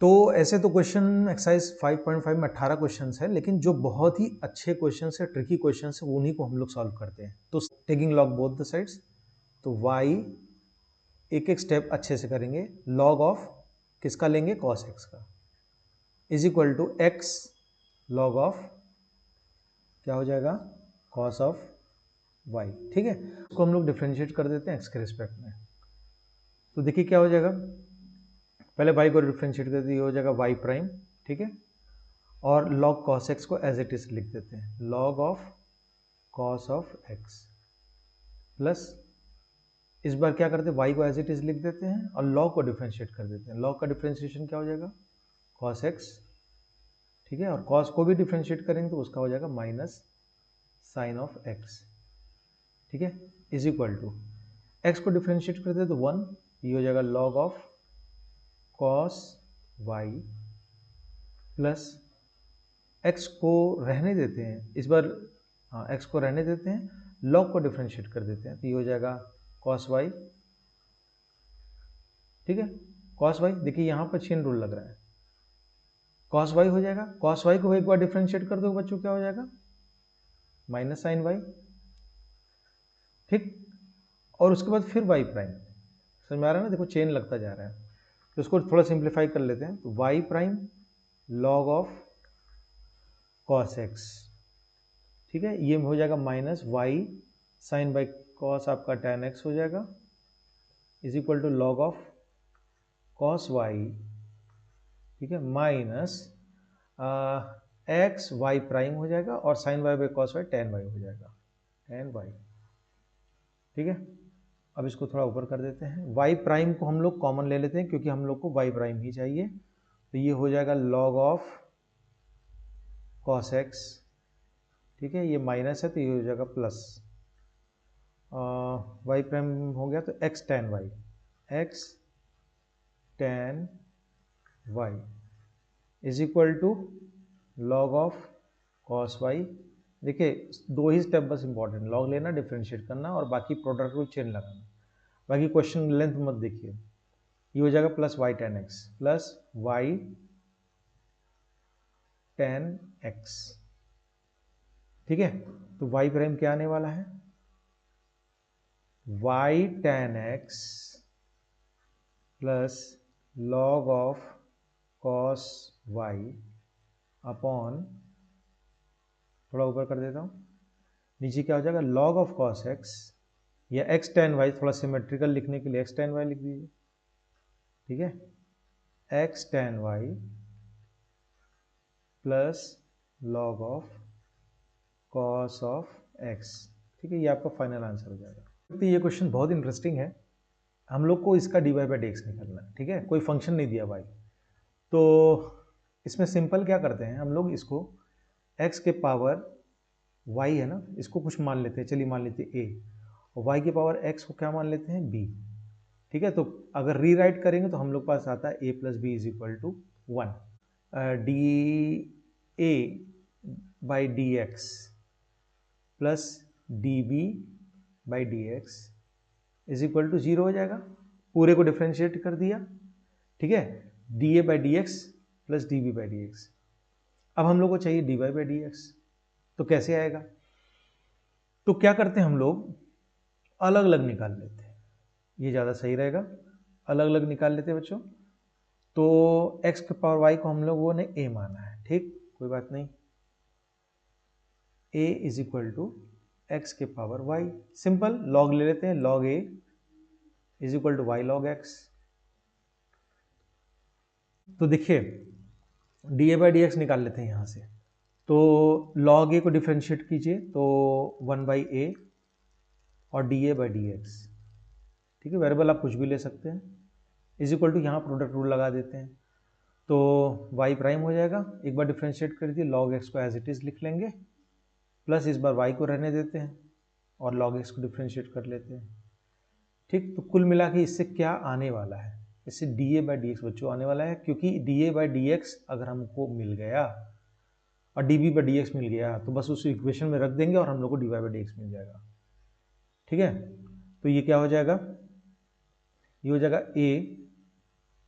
तो ऐसे तो क्वेश्चन एक्सरसाइज 5.5 में 18 क्वेश्चन है, लेकिन जो बहुत ही अच्छे क्वेश्चन है, ट्रिकी क्वेश्चन है, उन्हीं को हम लोग सॉल्व करते हैं। तो taking log both the sides, तो y एक एक स्टेप अच्छे से करेंगे। लॉग ऑफ किसका लेंगे? cos x का, is equal to x log of क्या हो जाएगा? cos of y। ठीक है, उसको हम लोग डिफ्रेंशिएट कर देते हैं x के रिस्पेक्ट में। तो देखिए क्या हो जाएगा, पहले y को डिफ्रेंशिएट कर दिए, हो जाएगा y प्राइम। ठीक है, और log cos x को एज इट इज लिख देते हैं, log of cos of x plus, इस बार क्या करते हैं, y को एज इट इज लिख देते हैं और log को डिफ्रेंशिएट कर देते हैं। log का डिफ्रेंशिएशन क्या हो जाएगा? cos x। ठीक है, और cos को भी डिफ्रेंशिएट करेंगे तो उसका हो जाएगा माइनस साइन ऑफ x। ठीक है, इज इक्वल टू x को डिफ्रेंशिएट करते हैं तो 1, ये हो जाएगा log of cos y plus x को रहने देते हैं इस बार, हाँ x को रहने देते हैं, log को डिफ्रेंशिएट कर देते हैं तो ये हो जाएगा cos y। ठीक है, cos y देखिए यहाँ पर चेन रूल लग रहा है, cos y हो जाएगा, cos y को एक बार डिफ्रेंशिएट कर दो बच्चों, क्या हो जाएगा? Minus sine y। ठीक, और उसके बाद फिर y प्राइम। समझ में आ रहा है ना? देखो चेन लगता जा रहा है, तो इसको थोड़ा सिंप्लीफाई कर लेते हैं। तो y prime log of cos x। ठीक है, ये हो जाएगा minus y sine by cos आपका tan x हो जाएगा, is equal to log of cos y। ठीक है, माइनस x y प्राइम हो जाएगा और sine y by cos y tan y हो जाएगा, tan y। ठीक है, अब इसको थोड़ा ऊपर कर देते हैं। y प्राइम को हम लोग कॉमन ले लेते हैं क्योंकि हम लोग को y प्राइम ही चाहिए, तो ये हो जाएगा log ऑफ cos x। ठीक है, ये माइनस है तो ये हो जाएगा प्लस, y प्राइम हो गया तो x tan y, x tan y is equal to log of cos y। देखिए दो ही स्टेप बस इंपॉर्टेंट, log लेना, डिफरेंशिएट करना और बाकी प्रोडक्ट को चेन लगाना, बाकी क्वेश्चन लेंथ मत देखिए। ये हो जाएगा plus y tan x plus y tan x। ठीक है, तो y प्राइम क्या आने वाला है? y tan x plus log of cos y upon, थोड़ा ऊपर कर देता हूँ, नीचे क्या हो जाएगा? log ऑफ cos x या x tan y, थोड़ा सिमेट्रिकल लिखने के लिए x tan y लिख दीजिए। ठीक है, x tan y plus log of cos of x। ठीक है, ये आपका फाइनल आंसर हो जाएगा। तो ये क्वेश्चन बहुत इंटरेस्टिंग है, हम लोग को इसका dy बाई dx निकालना है। ठीक है, कोई फंक्शन नहीं दिया भाई, तो इसमें सिंपल क्या करते हैं हम लोग, इसको x के पावर y है ना, इसको कुछ मान लेते हैं, चलिए मान लेते हैं a, और y के पावर x को क्या मान लेते हैं? b। ठीक है, तो अगर रीराइट करेंगे तो हम लोग पास आता है a plus B is equal to 1, D A by D X plus D B by D X is equal to 0 हो जाएगा। पूरे को डिफ्रेंशिएट कर दिया। ठीक है, D A by D X plus D B by D X. अब हम लोग को चाहिए D Y by D X, तो कैसे आएगा? तो क्या करते हैं हम लोग, अलग अलग निकाल लेते हैं, ये ज़्यादा सही रहेगा, अलग अलग निकाल लेते हैं बच्चों। तो x के पावर y को हम लोगों ने a माना है, ठीक, कोई बात नहीं, a is equal to X के पावर y, सिंपल log ले लेते हैं, log a is equal to y log x। तो देखिए D A by D X निकाल लेते हैं यहाँ से, तो log a को डिफ्रेंशिएट कीजिए तो 1 बाई ए और D A by D X. ठीक है, वेरिएबल आप कुछ भी ले सकते हैं, इज इक्वल टू यहाँ प्रोडक्ट रूल लगा देते हैं, तो y प्राइम हो जाएगा, एक बार डिफ्रेंशिएट कर दिए, log x को एज इट इज लिख लेंगे, प्लस इस बार y को रहने देते हैं और log x को डिफ्रेंशिएट कर लेते हैं। ठीक, तो कुल मिला के इससे क्या आने वाला है? इससे D A by D X बच्चों आने वाला है, क्योंकि D A by D X अगर हमको मिल गया और D B by D X मिल गया तो बस उस इक्वेशन में रख देंगे और हम लोग को D Y by D X मिल जाएगा। ठीक है, तो ये क्या हो जाएगा? ये हो जाएगा a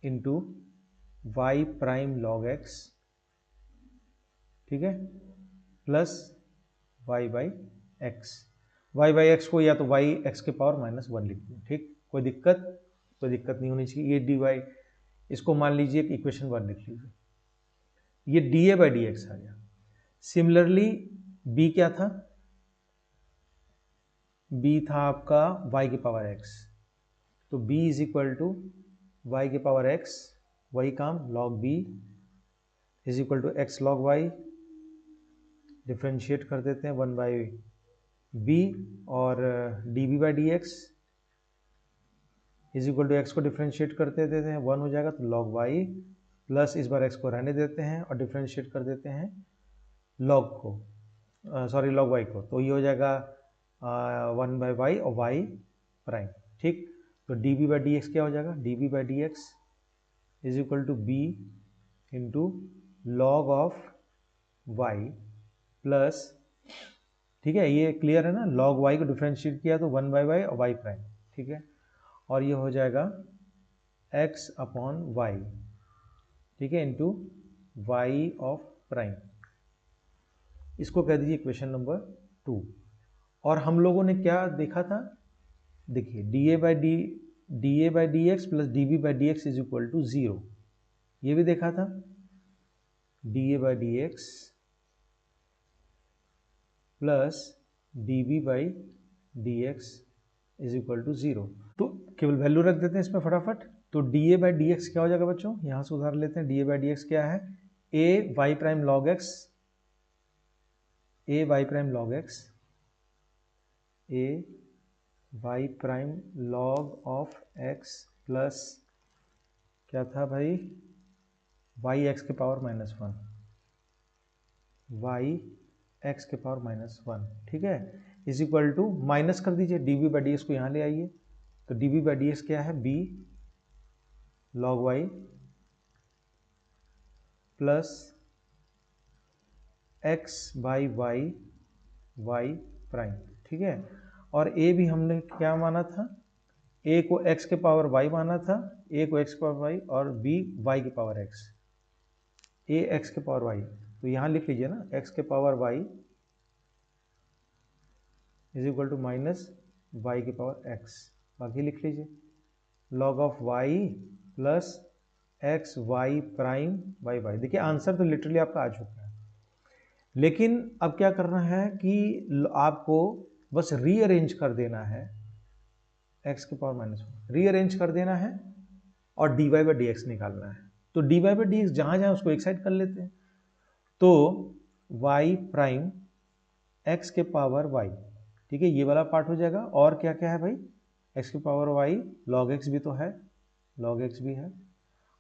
into Y prime log X, ठीक है, plus Y by X. Y by X को या तो वाई एक्स के पावर -1 लिख दो, ठीक, कोई दिक्कत नहीं होनी चाहिए। ये डी वाई, इसको मान लीजिए कि इक्वेशन 1 लिख लीजिए, ये D A by D X आ गया। सिमिलरली बी क्या था, बी था आपका वाई की पावर एक्स, तो b is equal to Y की पावर x, वही काम log b is equal to X log Y, differentiate कर देते हैं 1 बाई बी, और D B by D X is equal to X को डिफ्रेंशिएट करते देते हैं 1 हो जाएगा, तो लॉग वाई प्लस इस बार x को रहने देते हैं और डिफ्रेंशिएट कर देते हैं लॉग को, सॉरी लॉग वाई को, तो ये हो जाएगा 1 बाई वाई और वाई प्राइम, ठीक। तो D B by D X क्या हो जाएगा, D B by D X is equal to B into log of Y plus, ठीक है, ये क्लियर है ना, लॉग वाई को डिफ्रेंशिएट किया तो 1 बाई वाई और वाई प्राइम, ठीक है, और ये हो जाएगा x अपॉन वाई, ठीक है, इंटू वाई ऑफ प्राइम, इसको कह दीजिए इक्वेशन नंबर 2। और हम लोगों ने क्या देखा था, देखिए D A by D X plus D B by D X is equal to 0, ये भी देखा था, D A by D X plus D B by D X is equal to 0। तो केवल वैल्यू रख देते हैं इसमें फटाफट, तो D A by D X क्या हो जाएगा बच्चों, यहाँ से उधार लेते हैं, D A by D X क्या है, A Y prime log X, A Y prime log X, A Y prime log of X plus क्या था भाई, वाई एक्स के पावर -1, वाई एक्स के पावर -1, ठीक है, इज इक्वल टू माइनस कर दीजिए D B by D X को यहाँ ले आइए, तो D B by D X क्या है, B log Y plus X by Y Y prime, ठीक है, और ए भी हमने क्या माना था, ए को एक्स के पावर वाई माना था, ए को एक्स के पावर वाई और बी वाई के पावर एक्स, ए एक्स के पावर वाई, तो यहाँ लिख लीजिए ना एक्स के power Y is equal to minus Y के पावर एक्स, बाकी लिख लीजिए log of Y plus X Y prime Y Y. देखिए आंसर तो लिटरली आपका आ चुका है, लेकिन अब क्या करना है कि आपको बस रीअरेंज कर देना है, x के पावर -1 रीअरेंज कर देना है और dy बाई डी एक्स निकालना है। तो dy बाई डी एक्स जहाँ जहाँ उसको एक साइड कर लेते हैं, तो y प्राइम x के पावर y, ठीक है, ये वाला पार्ट हो जाएगा, और क्या क्या है भाई, x के पावर y log x भी तो है, log x भी है,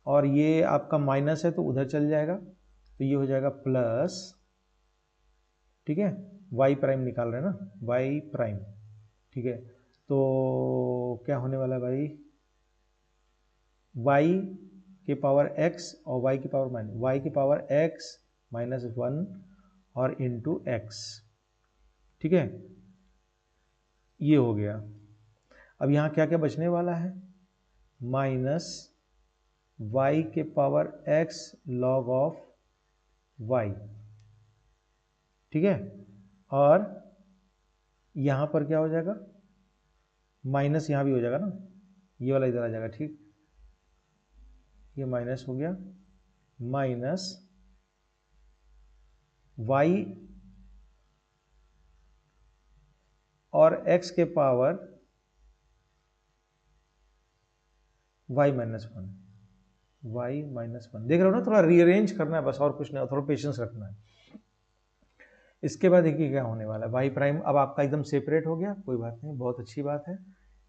और ये आपका माइनस है तो उधर चल जाएगा, तो ये हो जाएगा प्लस, ठीक है, y प्राइम निकाल रहे हैं ना, y प्राइम, ठीक है, तो क्या होने वाला है भाई, y के पावर x और y की पावर y की पावर x -1 और इंटू x, ठीक है, ये हो गया। अब यहाँ क्या क्या बचने वाला है, माइनस y के power x log of y, ठीक है, और यहाँ पर क्या हो जाएगा, माइनस यहाँ भी हो जाएगा ना, ये वाला इधर आ जाएगा, ठीक, ये माइनस हो गया, माइनस y और x के पावर y -1, y -1, देख रहे हो ना, थोड़ा रीअरेंज करना है बस, और कुछ नहीं, थोड़ा पेशेंस रखना है। इसके बाद देखिए क्या होने वाला है, वाई प्राइम अब आपका एकदम सेपरेट हो गया, कोई बात नहीं, बहुत अच्छी बात है,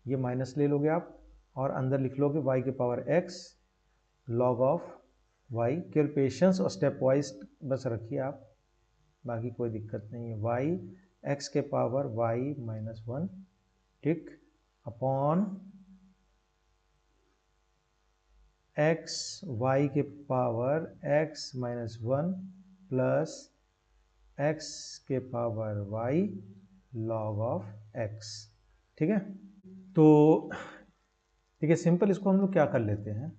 ये माइनस ले लोगे आप और अंदर लिख लोगे वाई के power X log of Y, केवल पेशेंस और स्टेप वाइज बस रखिए आप, बाकी कोई दिक्कत नहीं है, वाई एक्स के पावर वाई -1, ठीक, अपॉन एक्स वाई के पावर x -1 प्लस x के power y log of x, ठीक है। तो ठीक है, सिंपल इसको हम लोग क्या कर लेते हैं,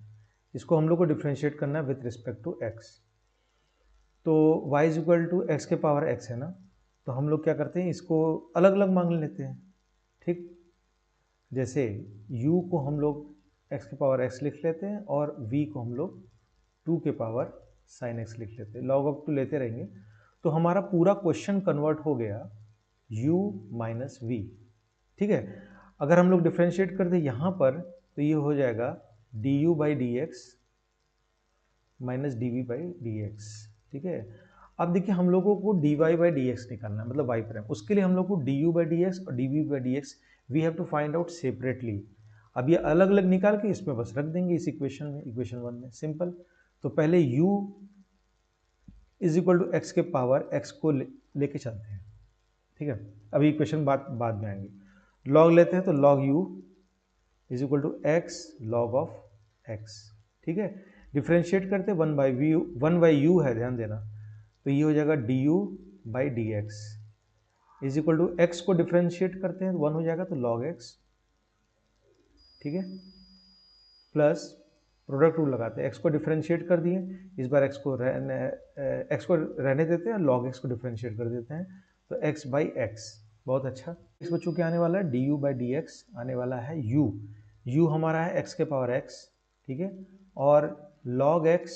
इसको हम लोग को डिफ्रेंशिएट करना है विथ रिस्पेक्ट टू x। तो y is equal to X के पावर x है ना, तो हम लोग क्या करते हैं, इसको अलग अलग मान लेते हैं। ठीक, जैसे u को हम लोग x के पावर x लिख लेते हैं और v को हम लोग 2 के पावर साइन x लिख लेते हैं, लॉग ऑफ 2 लेते रहेंगे। तो हमारा पूरा क्वेश्चन कन्वर्ट हो गया u माइनस वी। ठीक है, अगर हम लोग डिफ्रेंशिएट कर दें यहाँ पर तो ये हो जाएगा du by D X minus D V by D X. ठीक है, अब देखिए हम लोगों को dy बाई डी एक्स निकालना है, मतलब y प्राइम। उसके लिए हम लोग को du बाई डी एक्स और dv by D X we have to find out separately. अब ये अलग अलग निकाल के इसमें बस रख देंगे इस इक्वेशन में, इक्वेशन 1 में, सिंपल। तो पहले u is equal to X के पावर x को लेके चलते हैं। ठीक है, अभी इक्वेशन बाद में आएंगे। लॉग लेते हैं तो log u is equal to X log of x। ठीक है, डिफ्रेंशिएट करते 1 बाई यू है, ध्यान देना। तो ये हो जाएगा du by D X is equal to X को डिफ्रेंशिएट करते हैं तो 1 हो जाएगा, तो log x। ठीक है, प्लस प्रोडक्ट रूल लगाते हैं, एक्स को डिफ्रेंशिएट कर दिए, इस बार एक्स को रहने देते हैं, log x को डिफ्रेंशिएट कर देते हैं, तो x बाई एक्स। बहुत अच्छा, इस बच्चों के आने वाला है du बाई डी एक्स, आने वाला है u हमारा है x के पावर x। ठीक है, और log x,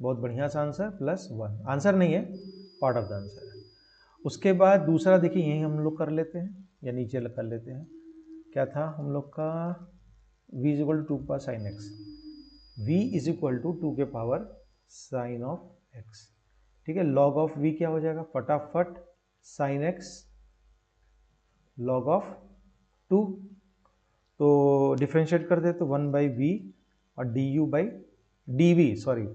बहुत बढ़िया सा आंसर, प्लस 1, आंसर नहीं है, पार्ट ऑफ द आंसर है। उसके बाद दूसरा देखिए यही हम लोग कर लेते हैं, या नीचे कर लेते हैं। क्या था हम लोग का, v is equal to 2 power sine x, v is equal to 2 के पावर साइन ऑफ x। ठीक है, log ऑफ v क्या हो जाएगा, फटाफट साइन x log ऑफ 2, तो डिफ्रेंशिएट कर दे तो 1 बाई वी और du by dv, sorry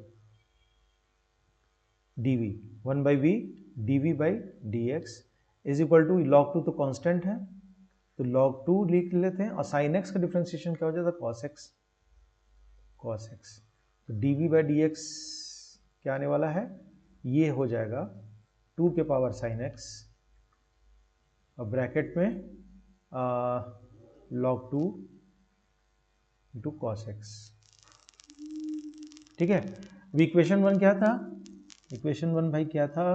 dv, 1 by V dv by dx is equal to log 2 तो कांस्टेंट है, तो log 2 लिख लेते हैं, और sin x का डिफ्रेंशिएशन क्या हो जाता है, cos x। तो dv बाई dx क्या आने वाला है, ये हो जाएगा 2 के पावर sin x और ब्रैकेट में log 2 इंटू cos x। ठीक है, इक्वेशन 1 क्या था, इक्वेशन 1 भाई क्या था,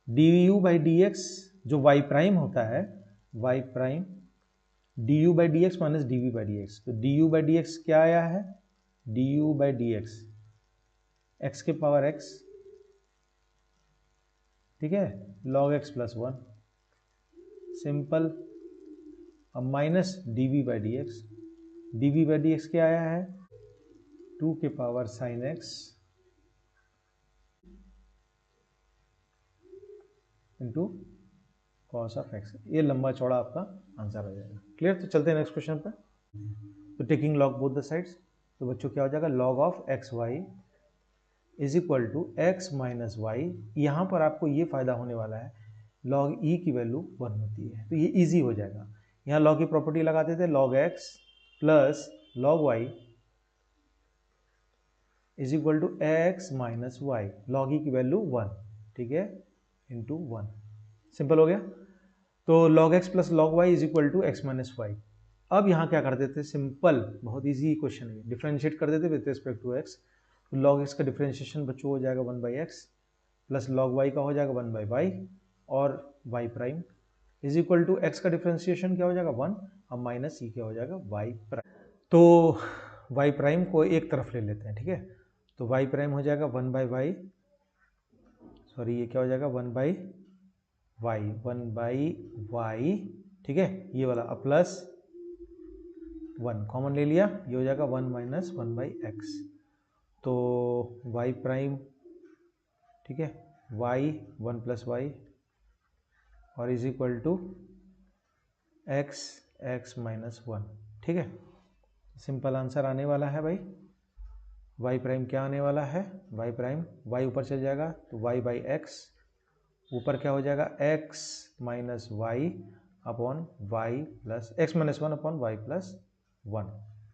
du बाई डी एक्स जो y प्राइम होता है, y prime du by D X minus dv by D X. तो du बाई डी एक्स क्या आया है, du by D x x के पावर x। ठीक है, log x प्लस 1, सिंपल। अब minus dv by D x, dv by D X क्या आया है, 2 के power sine x into cos of x। ये लंबा चौड़ा आपका आंसर आ जाएगा। क्लियर, तो चलते हैं नेक्स्ट क्वेश्चन पर। तो taking log both the sides, तो बच्चों क्या हो जाएगा, log of X Y is equal to X minus Y. यहाँ पर आपको ये फायदा होने वाला है, लॉग ई की वैल्यू 1 होती है, तो ये इजी हो जाएगा। यहाँ लॉग की प्रॉपर्टी लगाते थे, log X plus log Y is equal to X minus Y, log E की वैल्यू 1, ठीक है, इंटू 1, सिंपल हो गया। तो log x plus log y is equal to X minus Y. अब यहाँ क्या कर देते, सिंपल, बहुत इजी क्वेश्चन है, डिफरेंशिएट कर देते विद रिस्पेक्ट टू x। तो log x का डिफरेंशिएशन बच्चों हो जाएगा 1 by X, plus log y का हो जाएगा 1 बाई वाई, और y prime is equal to x का डिफरेंशिएशन क्या हो जाएगा 1, और माइनस ई क्या हो जाएगा y प्राइम। तो y प्राइम को एक तरफ ले लेते हैं, ठीक है, तो y प्राइम हो जाएगा 1 बाई वाई, सॉरी ये क्या हो जाएगा 1 बाई वाई, 1 बाई वाई, ठीक है, ये वाला, अब प्लस 1 कॉमन ले लिया, ये हो जाएगा 1 माइनस 1 बाई एक्स। तो y प्राइम, ठीक है, y 1 प्लस वाई और is equal to X X minus 1, ठीक है, सिंपल आंसर आने वाला है भाई। y प्राइम क्या आने वाला है, y प्राइम, y ऊपर चल जाएगा तो y बाई एक्स, ऊपर क्या हो जाएगा x minus Y upon Y plus X minus 1 upon Y plus 1,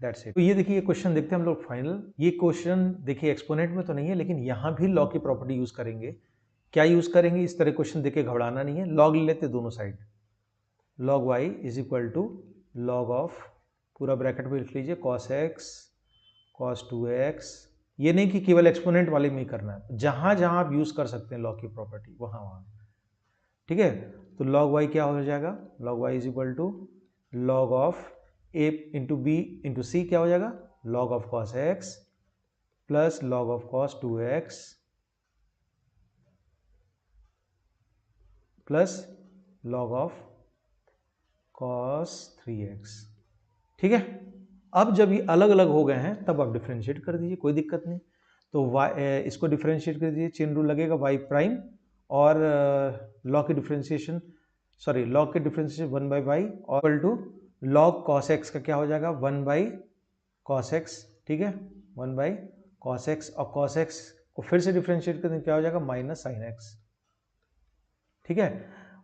that's it. तो ये देखिए क्वेश्चन देखते हैं हम लोग फाइनल। ये क्वेश्चन देखिए एक्सपोनेंट में तो नहीं है, लेकिन यहाँ भी लॉग की प्रॉपर्टी यूज करेंगे। क्या यूज करेंगे, इस तरह क्वेश्चन देख के घबराना नहीं है, लॉग ले लेते दोनों side, log Y is equal to log of, पूरा ब्रैकेट में लिख लीजिए, कॉस एक्स cos 2x, ये नहीं कि केवल एक्सपोनेंट वाले में ही करना है, जहां जहां आप यूज कर सकते हैं लॉग की प्रॉपर्टी वहां वहां, ठीक है। तो log y क्या हो जाएगा, log y is equal to log of a into B into C, क्या हो जाएगा log of cos x plus log of cos 2x plus log of cos 3x, ठीक है। अब जब ये अलग अलग हो गए हैं तब आप डिफरेंशिएट कर दीजिए, कोई दिक्कत नहीं। तो y इसको डिफरेंशिएट कर दीजिए, चेन रूल लगेगा y प्राइम और लॉग की डिफरेंशिएशन, सॉरी लॉग के डिफरेंशिएशन 1 बाई वाई और equal to log cos x का क्या हो जाएगा 1 बाई cos x, ठीक है 1 बाई cos x, और cos x को फिर से डिफरेंशिएट करने क्या हो जाएगा माइनस साइन x, ठीक है।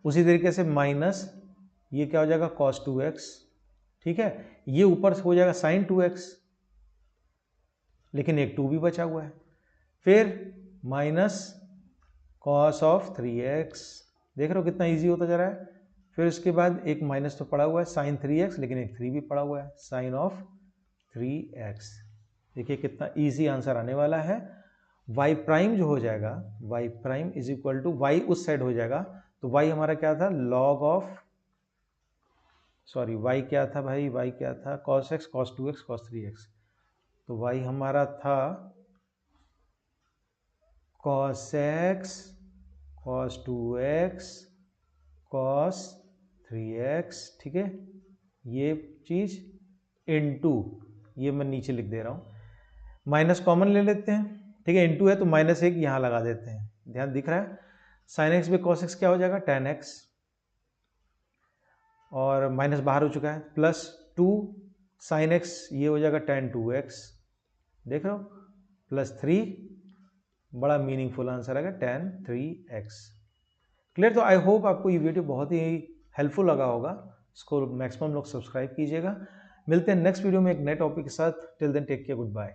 उसी तरीके से माइनस ये क्या हो जाएगा cos 2x, ठीक है। ये ऊपर से हो जाएगा साइन 2x, लेकिन एक 2 भी बचा हुआ है, फिर माइनस cos ऑफ 3x, देख रहे हो कितना इजी होता जा रहा है। फिर उसके बाद एक माइनस तो पड़ा हुआ है साइन 3x, लेकिन एक 3 भी पड़ा हुआ है साइन ऑफ 3x। देखिए कितना इजी आंसर आने वाला है। y प्राइम जो हो जाएगा, y prime is equal to y उस साइड हो जाएगा, तो y हमारा क्या था log ऑफ, सॉरी y क्या था भाई, y क्या था cos x cos 2x cos 3x, तो y हमारा था cos x cos 2x cos 3x, ठीक है। ये चीज इनटू, ये मैं नीचे लिख दे रहा हूं, माइनस कॉमन ले लेते हैं, ठीक है, इनटू है तो माइनस एक यहां लगा देते हैं, ध्यान दिख रहा है। साइन एक्स पे cos x क्या हो जाएगा tan x, और माइनस बाहर हो चुका है, प्लस 2 साइन x ये हो जाएगा tan 2x, देख रहे हो, प्लस 3, बड़ा मीनिंगफुल आंसर आएगा tan 3x। क्लियर। तो आई होप आपको ये वीडियो बहुत ही हेल्पफुल लगा होगा, इसको मैक्सिमम लोग सब्सक्राइब कीजिएगा। मिलते हैं नेक्स्ट वीडियो में एक नए टॉपिक के साथ, till then take care, good bye.